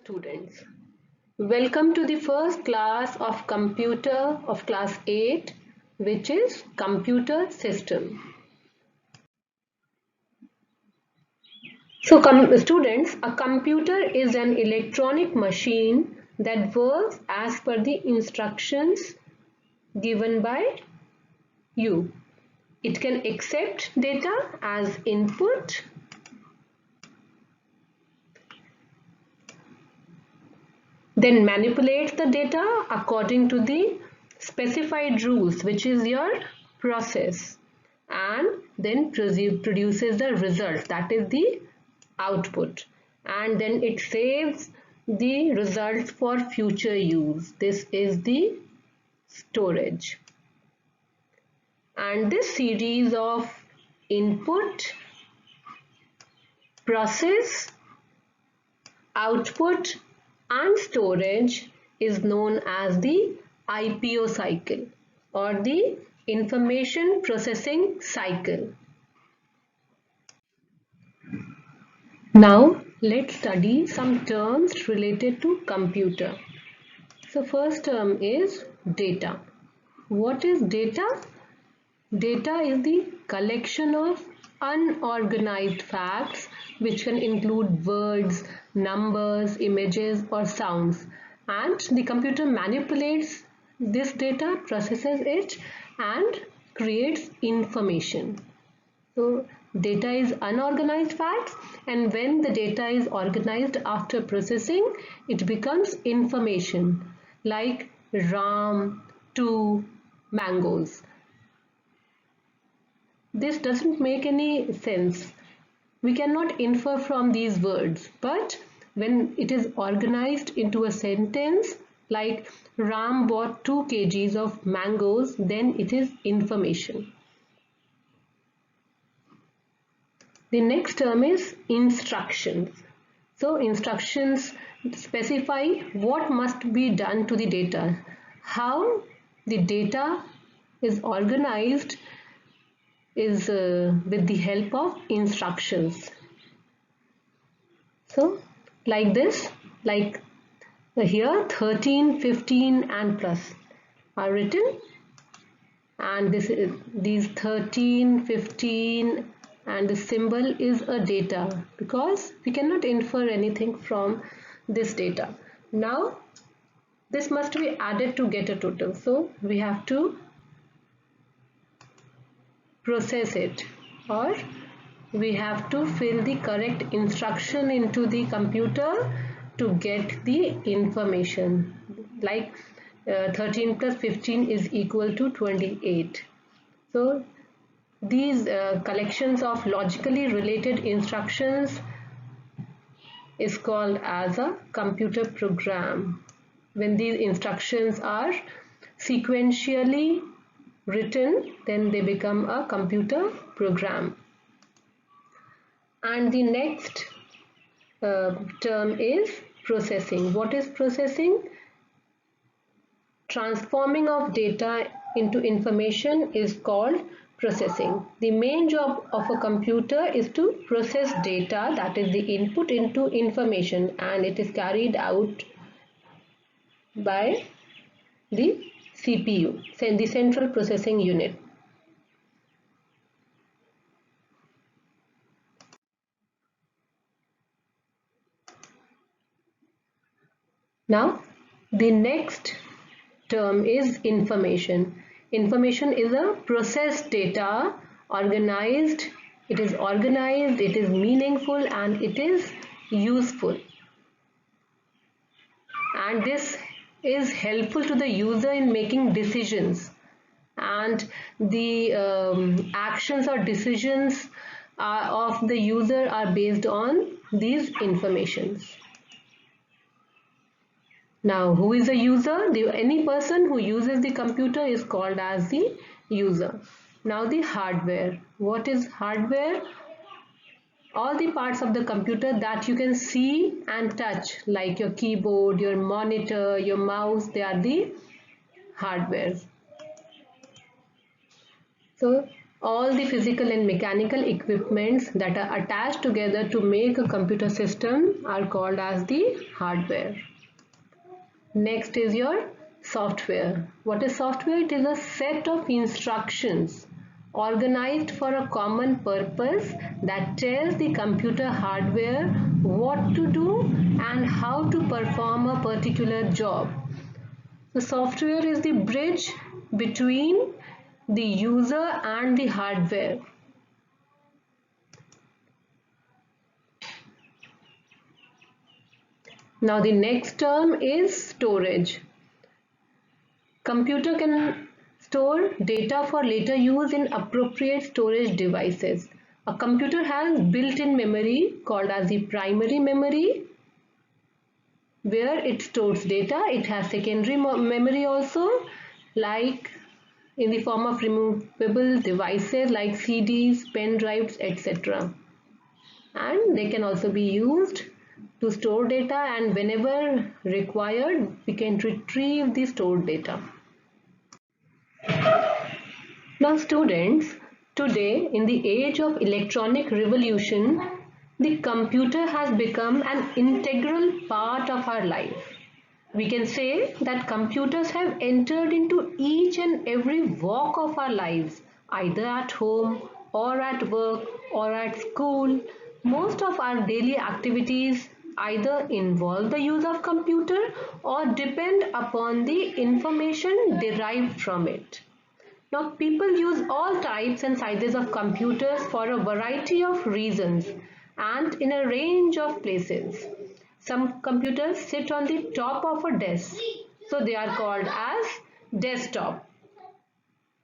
students. Welcome to the first class of computer of class 8, which is computer system. So students, a computer is an electronic machine that works as per the instructions given by you. It can accept data as input, then manipulates the data according to the specified rules, which is your process, and then produces the result, that is the output, and then it saves the results for future use. This is the storage. And this series of input, process, output and storage is known as the IPO cycle or the information processing cycle. Now let's study some terms related to computer. So first term is data. What is data? Data is the collection of unorganized facts which can include words, numbers, images or sounds, and the computer manipulates this data, processes it and creates information. So data is unorganized facts, and when the data is organized after processing, it becomes information, like Ram, 2 mangoes. This doesn't make any sense. We cannot infer from these words, but when it is organized into a sentence like Ram bought 2 kgs of mangoes, then it is information. The next term is instructions. So instructions specify what must be done to the data. How the data is organized is with the help of instructions. So like this, like here 13, 15 and plus are written, and these 13, 15 and the symbol is a data because we cannot infer anything from this data. Now this must be added to get a total, so we have to process it, or we have to fill the correct instruction into the computer to get the information, like 13 plus 15 is equal to 28. So these collections of logically related instructions is called as a computer program. When these instructions are sequentially written, then they become a computer program. And the next term is processing. What is processing? Transforming of data into information is called processing. The main job of a computer is to process data, that is the input, into information, and it is carried out by the CPU, the central processing unit. Now the next term is information. Information is a processed data, organized. It is organized, it is meaningful and it is useful. And this is helpful to the user in making decisions, and the actions or decisions of the user are based on these informations. Now, who is a user? Any person who uses the computer is called as the user. Now the hardware. What is hardware? All the parts of the computer that you can see and touch, like your keyboard, your monitor, your mouse, they are the hardware. So All the physical and mechanical equipments that are attached together to make a computer system are called as the hardware. Next is your software. What is software? It is a set of instructions organized for a common purpose that tells the computer hardware what to do and how to perform a particular job. The software is the bridge between the user and the hardware. Now the next term is storage. Computer can store data for later use in appropriate storage devices. A computer has built-in memory called as the primary memory, where it stores data. It has secondary memory also, like in the form of removable devices like CDs, pen drives, etc. And they can also be used to store data, and whenever required, we can retrieve the stored data. Now students, today in the age of electronic revolution, the computer has become an integral part of our life. We can say that computers have entered into each and every walk of our lives, either at home or at work or at school. Most of our daily activities either involve the use of computer or depend upon the information derived from it. Now, people use all types and sizes of computers for a variety of reasons and in a range of places. Some computers sit on the top of a desk, so they are called as desktop.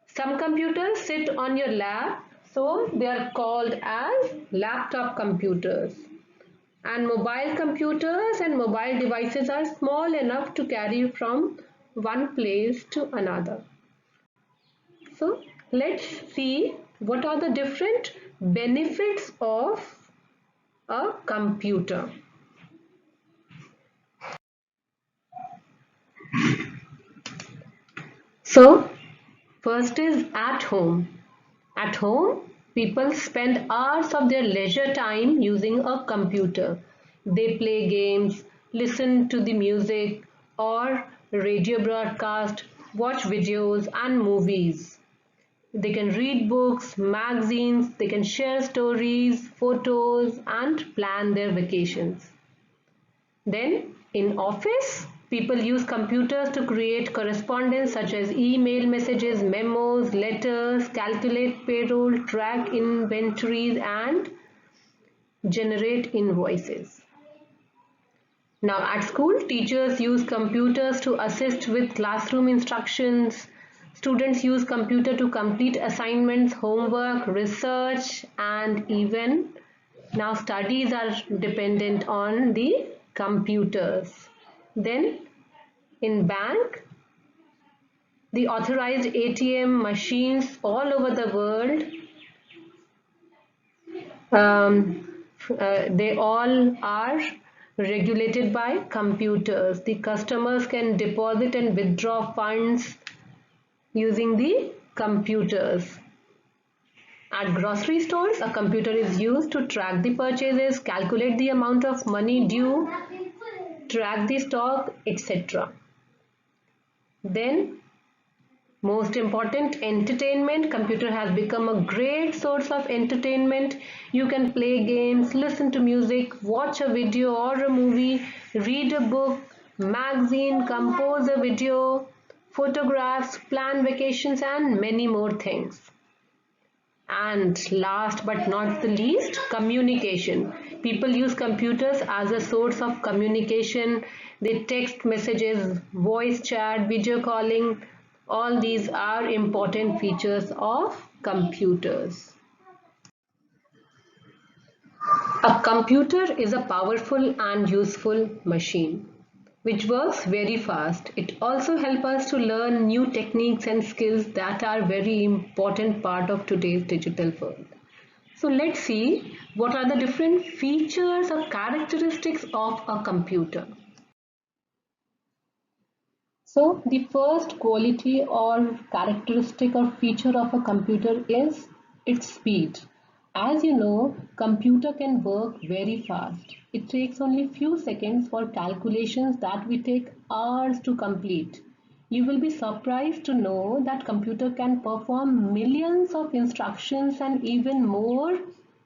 Some computers sit on your lap, so they are called as laptop computers. And mobile computers and mobile devices are small enough to carry from one place to another. So let's see what are the different benefits of a computer. So first is at home. At home, people spend hours of their leisure time using a computer. They play games, listen to the music or radio broadcast, watch videos and movies. They can read books, magazines, they can share stories, photos and plan their vacations. Then in office, people use computers to create correspondence such as email messages, memos, letters, calculate payroll, track inventories and generate invoices. Now at school, teachers use computers to assist with classroom instructions. Students use computer to complete assignments, homework, research and even now studies are dependent on the computers. Then in bank, the authorized ATM machines all over the world, they all are regulated by computers. The customers can deposit and withdraw funds using the computers. At grocery stores, a computer is used to track the purchases, calculate the amount of money due, track the stock, etc. Then, most important, entertainment. Computer has become a great source of entertainment. You can play games, listen to music, watch a video or a movie, read a book, magazine, compose a video, photographs, plan vacations and many more things. And last but not the least, communication. People use computers as a source of communication. They text messages, voice chat, video calling. All these are important features of computers. A computer is a powerful and useful machine which works very fast. It also helps us to learn new techniques and skills that are very important part of today's digital world. So let's see what are the different features or characteristics of a computer. So the first quality or characteristic or feature of a computer is its speed. As you know, computer can work very fast. It takes only few seconds for calculations that we take hours to complete. You will be surprised to know that computer can perform millions of instructions and even more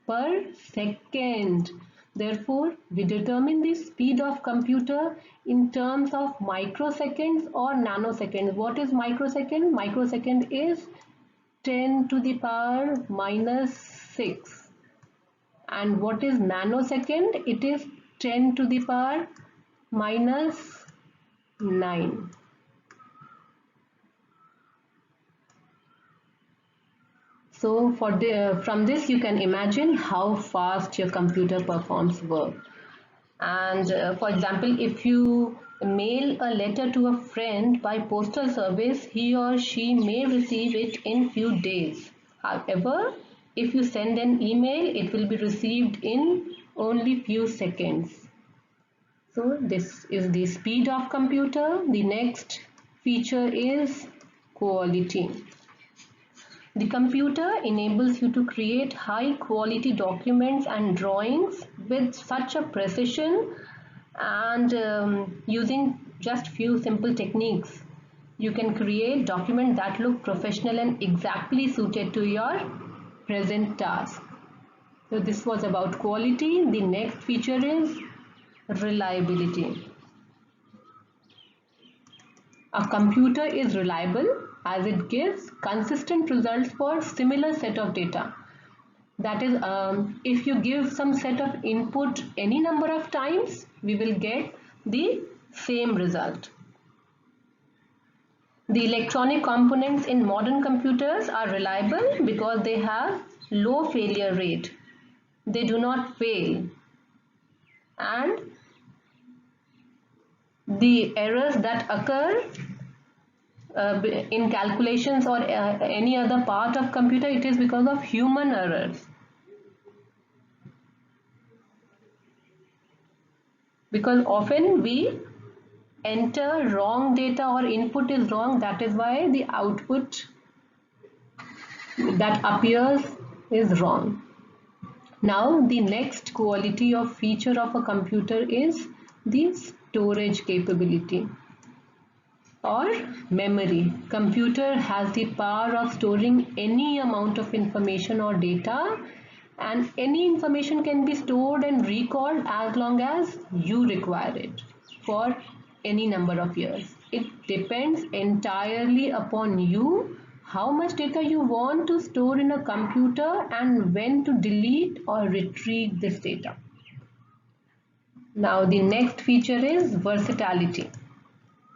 per second. Therefore, we determine the speed of computer in terms of microseconds or nanoseconds. What is microsecond? Microsecond is 10 to the power minus 6. And what is nanosecond? It is 10 to the power minus 9. So from this you can imagine how fast your computer performs work. And for example, if you mail a letter to a friend by postal service, he or she may receive it in few days. However, if you send an email, it will be received in only few seconds. So this is the speed of computer. The next feature is quality. The computer enables you to create high quality documents and drawings with such a precision and using just few simple techniques. You can create documents that look professional and exactly suited to your present task. So this was about quality. The next feature is reliability. A computer is reliable as it gives consistent results for similar set of data. That is, if you give some set of input any number of times, we will get the same result. The electronic components in modern computers are reliable because they have low failure rate. They do not fail. And the errors that occur in calculations or any other part of computer, it is because of human errors. Because often we enter wrong data or input is wrong, that is why the output that appears is wrong. Now the next quality of feature of a computer is the storage capability or memory. Computer has the power of storing any amount of information or data, and any information can be stored and recalled as long as you require it for any number of years. It depends entirely upon you how much data you want to store in a computer and when to delete or retrieve this data. Now the next feature is versatility.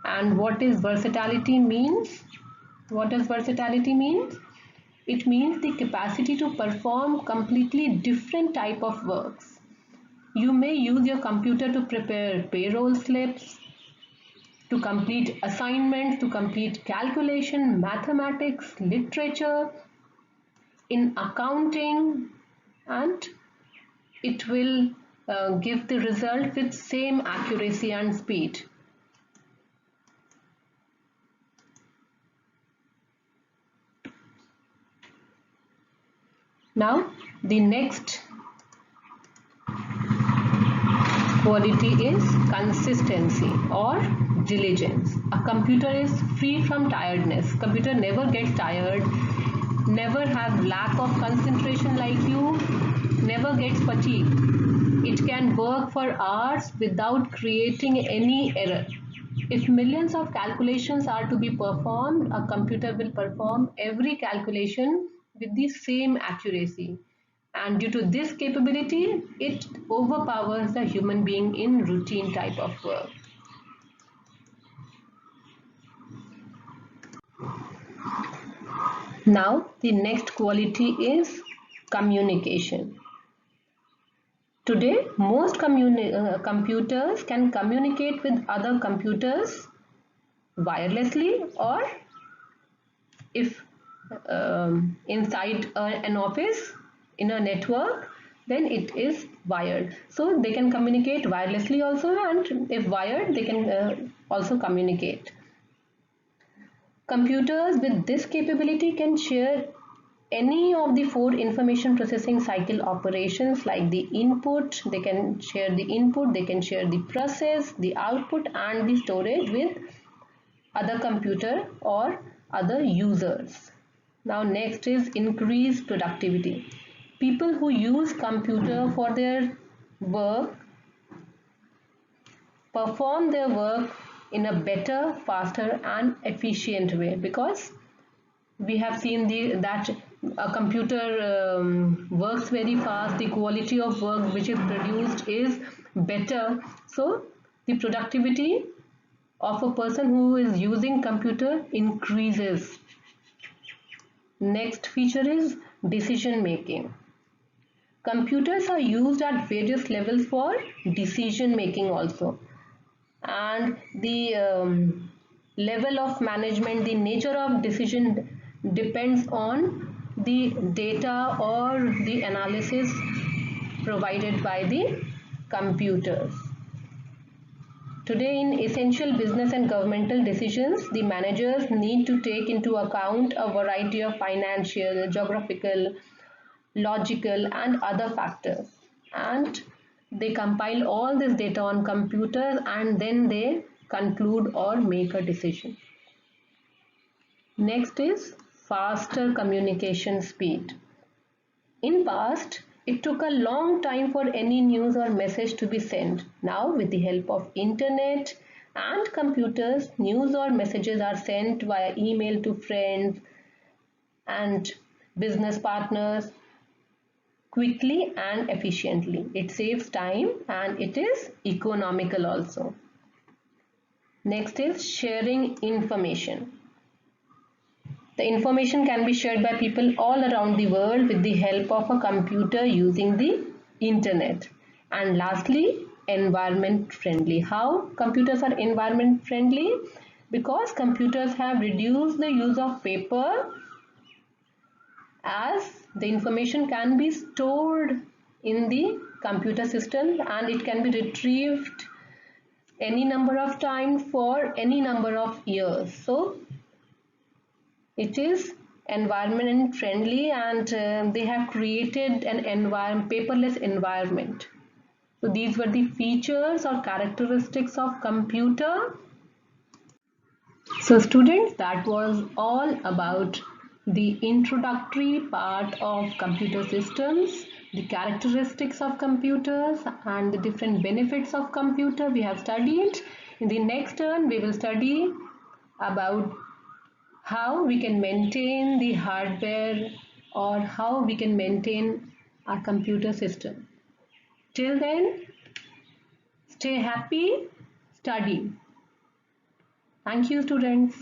And what is versatility means? What does versatility mean? It means the capacity to perform completely different type of works. You may use your computer to prepare payroll slips, to complete assignments, to complete calculation, mathematics, literature, in accounting, and it will give the result with same accuracy and speed. Now the next quality is consistency or diligence. A computer is free from tiredness. Computer never gets tired, never have lack of concentration like you, never gets fatigued. It can work for hours without creating any error. If millions of calculations are to be performed, a computer will perform every calculation with the same accuracy. And due to this capability, it overpowers the human being in routine type of work. Now, the next quality is communication. Today, most computers can communicate with other computers wirelessly, or if inside an office in a network, then it is wired. So they can communicate wirelessly also, and if wired, they can also communicate. Computers with this capability can share any of the 4 information processing cycle operations, like the input, they can share the input, they can share the process, the output and the storage with other computer or other users. Now next is increase productivity. People who use computer for their work perform their work in a better, faster and efficient way, because we have seen that a computer works very fast, the quality of work which is produced is better. So the productivity of a person who is using computer increases. Next feature is decision making. Computers are used at various levels for decision making also, and the level of management, the nature of decision depends on the data or the analysis provided by the computers. Today, in essential business and governmental decisions, the managers need to take into account a variety of financial, geographical, logical and other factors, and they compile all this data on computers and then they conclude or make a decision. Next is faster communication speed. In past, it took a long time for any news or message to be sent. Now, with the help of internet and computers, news or messages are sent via email to friends and business partners quickly and efficiently. It saves time and it is economical also. Next is sharing information. The information can be shared by people all around the world with the help of a computer using the internet. And lastly, environment friendly. How computers are environment friendly? Because computers have reduced the use of paper, as the information can be stored in the computer system and it can be retrieved any number of times for any number of years. So it is environment friendly, and they have created an paperless environment. So these were the features or characteristics of computer. So students, that was all about the introductory part of computer systems, the characteristics of computers and the different benefits of computer we have studied. In the next turn, we will study about how we can maintain the hardware or how we can maintain our computer system. Till then, stay happy, study. Thank you, students.